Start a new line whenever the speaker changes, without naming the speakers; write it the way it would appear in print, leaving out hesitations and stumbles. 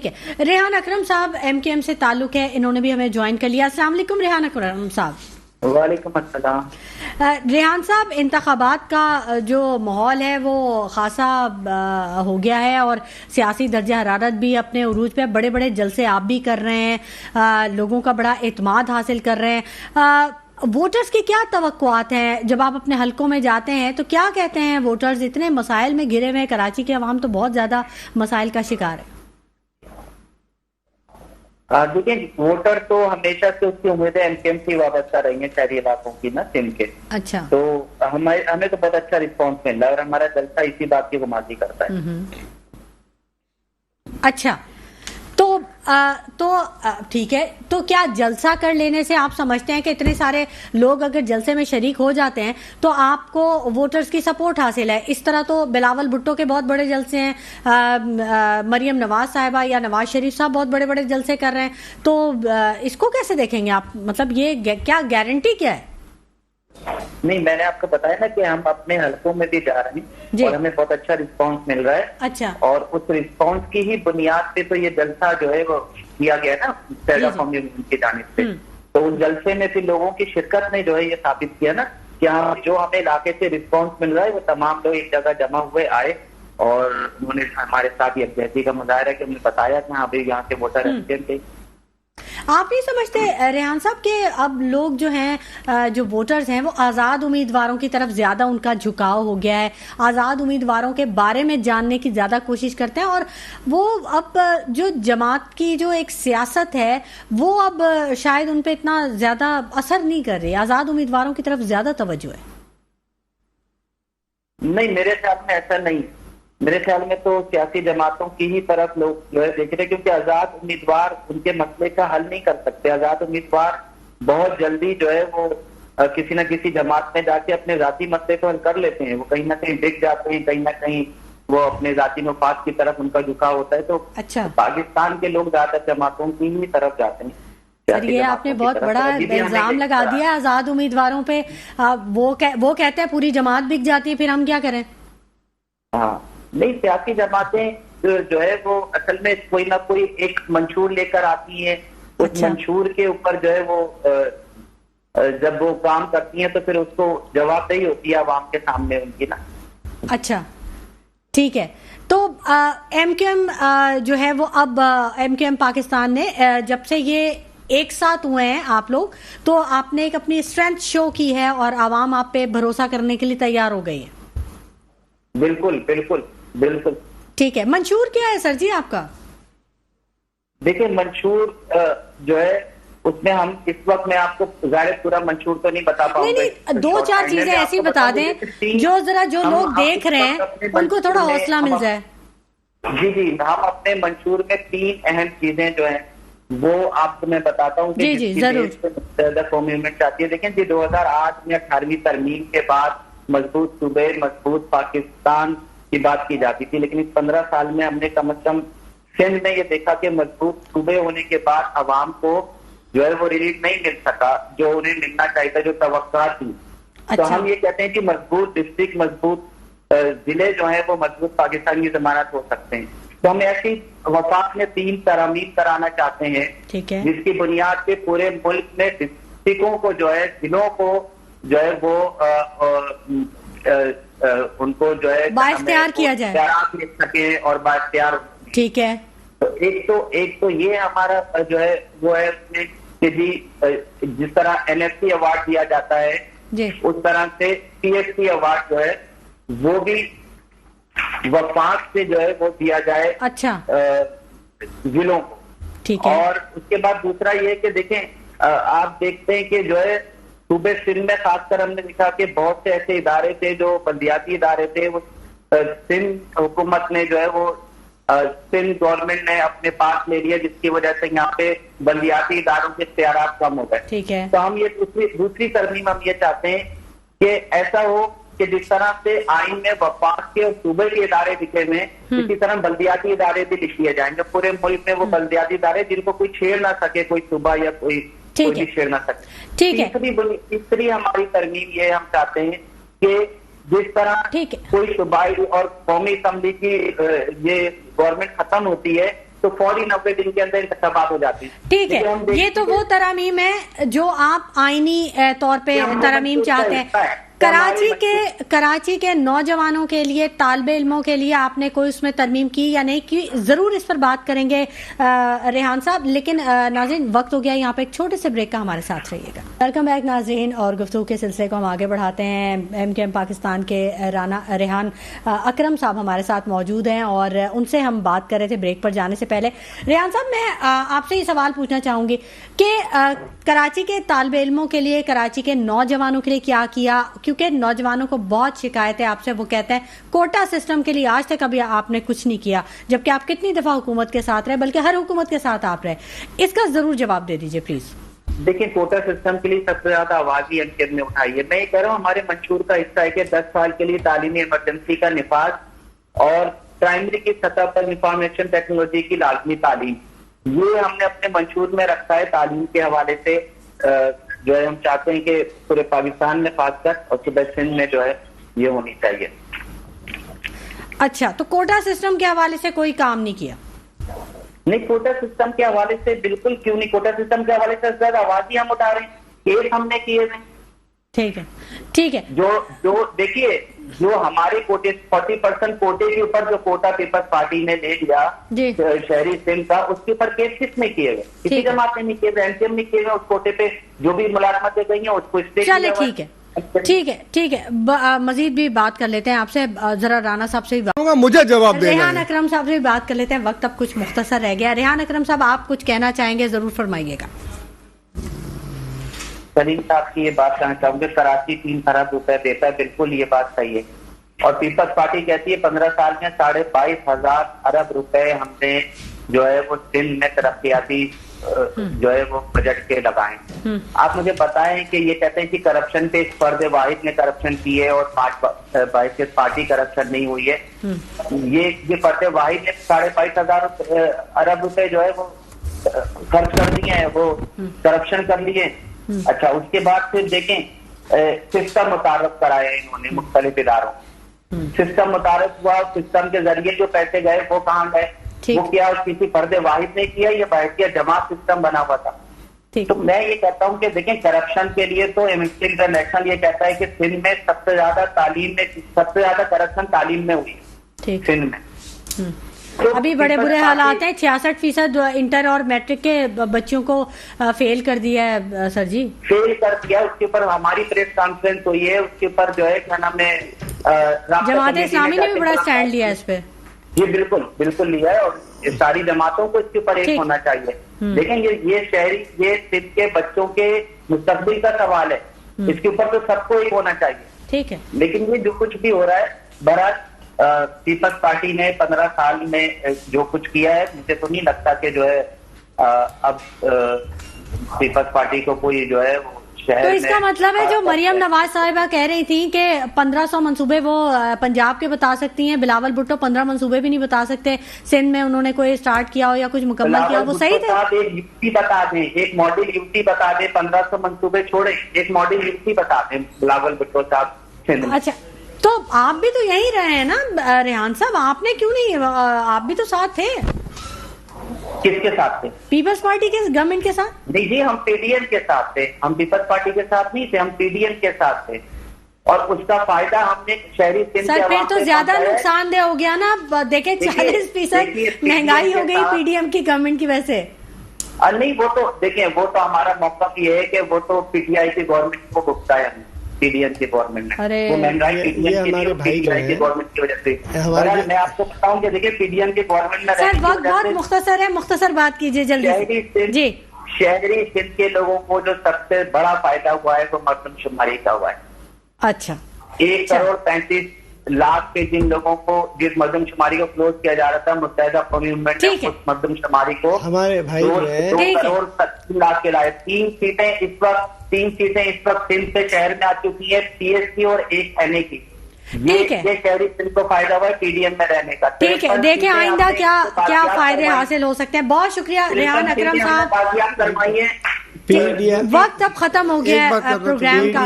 ठीक है। रेहान अकरम साहब एमकेएम से ताल्लुक है, इन्होंने भी हमें ज्वाइन कर लिया। अस्सलाम वालेकुम रेहान अकरम साहब।
वालेकुम अस्सलाम।
रेहान साहब, इंतखाबात का जो माहौल है वो खासा हो गया है और सियासी दर्जा हरारत भी अपने उरूज पे, बड़े बड़े जलसे आप भी कर रहे हैं, लोगों का बड़ा एतमाद हासिल कर रहे हैं। वोटर्स की क्या तवक्कुआत हैं जब आप अपने हलकों में जाते हैं, तो क्या कहते हैं वोटर्स? इतने मसाइल में घिरे हुए हैं, कराची के अवाम तो बहुत ज्यादा मसाइल का शिकार है।
देखिए, वोटर तो हमेशा से उसकी उम्मीदें एमकेएम से वाबस्ता रही हैं, शहरी इलाकों की ना, सिंध के।
अच्छा।
तो हमें तो बहुत अच्छा रिस्पॉन्स मिल रहा है और हमारा जलसा इसी बात की गुमाजी करता है।
अच्छा, तो ठीक है। तो क्या जलसा कर लेने से आप समझते हैं कि इतने सारे लोग अगर जलसे में शरीक हो जाते हैं तो आपको वोटर्स की सपोर्ट हासिल है? इस तरह तो बिलावल भुट्टो के बहुत बड़े जलसे हैं, मरियम नवाज साहिबा या नवाज शरीफ साहब बहुत बड़े बड़े जलसे कर रहे हैं, तो इसको कैसे देखेंगे आप? मतलब ये क्या गारंटी क्या है?
नहीं, मैंने आपको बताया ना कि हम अपने हलकों में भी जा रहे हैं और हमें बहुत अच्छा रिस्पांस मिल रहा है।
अच्छा।
और उस रिस्पांस की ही बुनियाद पे तो ये जलसा जो है वो किया गया ना, पैदा कम्युनिटी की जानिब से। तो उस जलसे में फिर लोगों की शिरकत ने जो है ये साबित किया ना कि हाँ, जो हमें इलाके से रिस्पांस मिल रहा है वो तमाम लोग एक जगह जमा हुए आए और उन्होंने हमारे साथ यकजहती का मुजाहरा कि उन्होंने बताया कि हाँ भाई, यहाँ के वोटर एमकेएम थे।
आप नहीं समझते रेहान साहब कि अब लोग जो हैं, जो वोटर्स हैं, वो आज़ाद उम्मीदवारों की तरफ ज़्यादा उनका झुकाव हो गया है, आज़ाद उम्मीदवारों के बारे में जानने की ज़्यादा कोशिश करते हैं, और वो अब जो जमात की जो एक सियासत है वो अब शायद उन पे इतना ज़्यादा असर नहीं कर रही, आज़ाद उम्मीदवारों की तरफ ज़्यादा तवज्जो है?
नहीं, मेरे ख्याल में ऐसा नहीं है। मेरे ख्याल में तो सियासी जमातों की ही तरफ लोग जो है देख रहे हैं, क्योंकि आजाद उम्मीदवार उनके मसले का हल नहीं कर सकते। आजाद उम्मीदवार बहुत जल्दी जो है वो किसी न किसी जमात में जाके अपने जाती मसले को हल कर लेते हैं। वो कहीं ना कहीं बिक जाते हैं, कहीं ना कहीं वो अपने जाती मफाद की तरफ उनका झुकाव होता है। तो
अच्छा,
पाकिस्तान के लोग ज्यादातर जमातों की ही तरफ जाते हैं।
सर, ये आपने बहुत बड़ा इल्जाम लगा दिया आजाद उम्मीदवारों पे। वो कहते हैं पूरी जमात बिक जाती है, फिर हम क्या करें?
हाँ, नहीं, सियासी जमातें जो है वो असल में कोई ना कोई एक मंशूर लेकर आती हैं। उस
अच्छा।
मंशूर के ऊपर जो है वो जब वो काम करती हैं तो फिर उसको जवाबदेही होती है आवाम के सामने उनकी ना। अच्छा,
ठीक है। तो एमकेएम जो है वो अब एमकेएम पाकिस्तान ने जब से ये एक साथ हुए हैं आप लोग, तो आपने एक अपनी स्ट्रेंथ शो की है और आवाम आप पे भरोसा करने के लिए तैयार हो गई है।
बिल्कुल बिल्कुल बिल्कुल।
ठीक है। मंशूर क्या है सर जी आपका?
देखिए, मंशूर जो है उसमें हम इस वक्त, मैं आपको ज़ाहिर पूरा मंशूर तो नहीं बता पाऊंगा।
नहीं, दो चार चीजें ऐसी बता दें जो लोग देख रहे हैं उनको थोड़ा हौसला मिल जाए।
जी जी, हम अपने मंशूर में 3 अहम चीजें जो है वो आपको मैं बताता हूँ।
जी जी, जरूर।
कौमी यूनिट चाहती है। देखें जी, 2008 में 18वीं तरमीम के बाद मजबूत सूबे, मजबूत पाकिस्तान की बात की जाती थी, लेकिन इस 15 साल में हमने कम से कम सिंध में ये देखा कि मजबूत सूबे होने के बाद अवाम को जो है वो रिलीफ नहीं मिल सका जो उन्हें मिलना चाहिए था, जो तवक्का थी। अच्छा। तो हम ये कहते हैं कि मजबूत डिस्ट्रिक्ट, मजबूत जिले जो है वो मजबूत पाकिस्तान की जमानत हो सकते हैं। तो हम ऐसी वफाक में 3 तरमीम कराना चाहते हैं,
ठीक है,
जिसकी बुनियाद पे पूरे मुल्क में डिस्ट्रिक्टों को जो है, जिलों को जो है वो उनको जो है
बाइख्तियार किया जाए,
मिल सके और बाइख्तियार।
ठीक है।
तो एक तो ये हमारा जो है वो है कि जी, जिस तरह एनएफसी अवार्ड दिया जाता है
जी,
उस तरह से पीएससी अवार्ड जो है वो भी वफाक से जो है वो दिया जाए।
अच्छा,
जिलों को।
ठीक है।
और उसके बाद दूसरा ये कि देखें, आप देखते हैं कि जो है सूबे सिंध में खासकर हमने देखा कि बहुत से ऐसे इदारे थे जो बल्दियाती इदारे थे, वो सिंध हुकूमत ने जो है वो सिंध गवर्नमेंट ने अपने पास ले लिया, जिसकी वजह से यहाँ पे बल्दियाती इदारों के इख्तियारात कम हो गए।
ठीक है।
तो हम ये दूसरी तरमीम हम ये चाहते हैं कि ऐसा हो कि जिस तरह से आइन में वफाक के और सूबे के इदारे लिखे हुए हैं, इसी तरह बल्दियाती इदारे भी लिख लिए जाएंगे पूरे मुल्क में। वो बल्दियाती इदारे जिनको कोई छेड़ ना सके, कोई सूबा या कोई भी छेड़ ना सके।
ठीक है।
तीसरी हमारी तरमीम ये हम चाहते हैं कि जिस तरह कोई सूबाई और कौमी असम्बली की ये गवर्नमेंट खत्म होती है, तो फौरी 90 दिन के अंदर इंतखाबात हो जाती है।
ठीक है, ये तो वो तरमीम है जो आप आईनी तौर पे तरमीम चाहते हैं। कराची के नौजवानों के लिए, तालिबे इल्मों के लिए आपने कोई उसमें तरमीम की या नहीं की? जरूर इस पर बात करेंगे रेहान साहब, लेकिन नाज़रीन वक्त हो गया यहाँ पे एक छोटे से ब्रेक का, हमारे साथ रहिएगा। वेलकम बैक नाज़रीन, और गुफ्तगू के सिलसिले को हम आगे बढ़ाते हैं। MKM पाकिस्तान के रेहान अकरम साहब हमारे साथ मौजूद हैं और उनसे हम बात कर रहे थे ब्रेक पर जाने से पहले। रेहान साहब, मैं आपसे ये सवाल पूछना चाहूँगी कि कराची के तालिबे इल्मों के लिए, कराची के नौजवानों के लिए क्या किया? क्योंकि नौजवानों को बहुत शिकायत है आपसे, वो कहते हैं कोटा सिस्टम के लिए आज तक अभी आपने कुछ नहीं किया, जबकि आप कितनी दफा हुकूमत के साथ रहे, बल्कि हर हुकूमत के साथ आप रहे। इसका जरूर जवाब दे दीजिए प्लीज।
देखिए, कोटा सिस्टम के लिए सबसे ज्यादा आवाज ही MKM ने उठाई है। मैं ये कह रहा हूँ, हमारे मंशूर का हिस्सा है कि 10 साल के लिए तालीमी इमरजेंसी का निफाज और प्राइमरी की सतह पर इंफॉर्मेशन टेक्नोलॉजी की लाजमी तालीम, ये हमने अपने मंशूर में रखा है। तालीम के हवाले से जो है हम चाहते हैं कि पूरे पाकिस्तान में खासकर और सूबे सिंध में जो है ये होनी चाहिए।
अच्छा, तो कोटा सिस्टम के हवाले से कोई काम नहीं किया?
नहीं, कोटा सिस्टम के हवाले से बिल्कुल क्यों नहीं, कोटा सिस्टम के हवाले से ज्यादा आवाज ही हम उठा रहे हैं, केस हमने किए हैं।
ठीक है, ठीक है।
जो देखिए, जो हमारे कोटे 40% कोटे के ऊपर जो कोटा पीपल्स पार्टी ने ले लिया शहरी सिंध का, उसके ऊपर केस किसने किए हुए? किसी जमात ने नहीं किए हुए, MKM ने किए हुए। उस कोटे पे जो भी मुलाजमतें गई हैं उसको स्टे।
चले, ठीक है, ठीक है, ठीक है। मजीद भी बात कर लेते हैं आपसे, जरा राना साहब से भी बात,
मुझे जवाब देना है।
रेहान अकरम साहब से भी बात कर लेते हैं, वक्त अब कुछ मुख्तसर रह गया। रेहान अकरम साहब, आप कुछ कहना चाहेंगे, जरूर फरमाइएगा।
सलीम साहब की ये बात कहना चाहूंगे, कराची 3 खरब रुपए देता है, बिल्कुल ये बात सही है। और पीपल्स पार्टी कहती है 15 साल में 22,500 अरब रुपए हमने जो है वो सिंध में तरक्याती जो है वो बजट के लगाए। आप मुझे बताएं कि ये कहते हैं कि करप्शन पे एक फर्द वाहिद ने करप्शन की है और 5 पार्टी करप्शन नहीं हुई है। ये फर्द वाहिद ने 5,500 अरब रुपए जो है वो खर्च कर दिए हैं, वो करप्शन कर लिए। अच्छा, उसके बाद फिर देखें सिस्टम मुतारफ कराया इन्होंने मुख्तलिफ इदारों, सिस्टम मुतारफ हुआ, सिस्टम के जरिए जो पैसे गए वो कहाँ गए, वो क्या किसी फर्द वाहिद ने किया, ये बैठिया जमात सिस्टम बना हुआ था। तो मैं ये कहता हूँ कि देखें, करप्शन के लिए तो एमनेस्टी इंटरनेशनल ये कहता है कि सिंध में सबसे ज्यादा करप्शन तालीम में हुई है सिंध में।
तो अभी बड़े बुरे हालात हैं, 66% इंटर और मैट्रिक के बच्चों को फेल कर दिया है सर जी, फेल कर दिया। उसके ऊपर हमारी प्रेस कॉन्फ्रेंस हुई है, उसके ऊपर जो है क्या नाम है, जमात इस्लामी ने भी बड़ा स्टैंड लिया इस पे। जी बिल्कुल लिया है, और सारी जमातों को इसके ऊपर एक होना चाहिए। लेकिन ये सिंध के बच्चों के मुस्तकबिल का सवाल है, इसके ऊपर तो सबको एक होना चाहिए। ठीक है, लेकिन ये जो कुछ भी हो रहा है, बहरहाल पीपल्स पार्टी ने 15 साल में जो कुछ किया है, मुझे तो नहीं लगता कि जो है अब पीपल्स पार्टी को कोई जो है वो शहर। तो इसका मतलब है जो मरियम नवाज साहिबा कह रही थी कि 1500 मंसूबे वो पंजाब के बता सकती हैं, बिलावल भुट्टो 15 मंसूबे भी नहीं बता सकते, सिंध में उन्होंने कोई स्टार्ट किया हो या कुछ मुकम्मल किया, वो सही थे? एक युक्ति बता दें, एक मॉडल युक्ति बता दें, 1500 मंसूबे छोड़े, एक मॉडल युक्ति बता दें बिलावल भुट्टो साहब सिंध में। अच्छा, तो आप भी तो यही रहे हैं ना रेहान साहब, आपने क्यों नहीं, आप भी तो साथ थे। किसके साथ थे? पीपल्स पार्टी के गवर्नमेंट के साथ? नहीं जी, हम PDM के साथ थे, हम पीपल्स पार्टी के साथ नहीं थे, हम PDM के साथ थे, और उसका फायदा हमने शहरी सिंध सर फिर तो ज्यादा नुकसानदेह हो गया ना। देखे 40% महंगाई हो गई PDM की गवर्नमेंट की वजह से। नहीं, वो तो देखें, वो तो हमारा मौका ये है कि वो तो PTI की गवर्नमेंट को भुगता है PDM की गवर्नमेंट ने, वो महंगाई PDM की गवर्नमेंट की वजह से। मैं आपको बताऊं कि देखिए PDM की गवर्नमेंट में सर वक्त बहुत मुख्तसर है, मुख्तसर बात कीजिए जल्दी जी। शहरी सिंध के लोगों को जो सबसे बड़ा फायदा हुआ है वो मरदमशुमारी का हुआ है। अच्छा, 1 करोड़ 35 लाख के जिन लोगों को, जिस मरदमशुमारी को क्लोज किया जा रहा था, मुत्तहिदा कौमी गवर्नमेंट ने उस मरदमशुमारी को हमारे भाई 2 करोड़ 70 लाख के लाए। 3 सीटें इस वक्त सिंध से शहर में आ चुकी है, PSC और 1 NA की। ये शहरी सिंध को फायदा हुआ है PDM में रहने का। ठीक है, देखें आइंदा क्या फायदे हासिल हो सकते हैं। बहुत शुक्रिया रेहान अकरम साहब। वक्त अब खत्म हो गया प्रोग्राम का।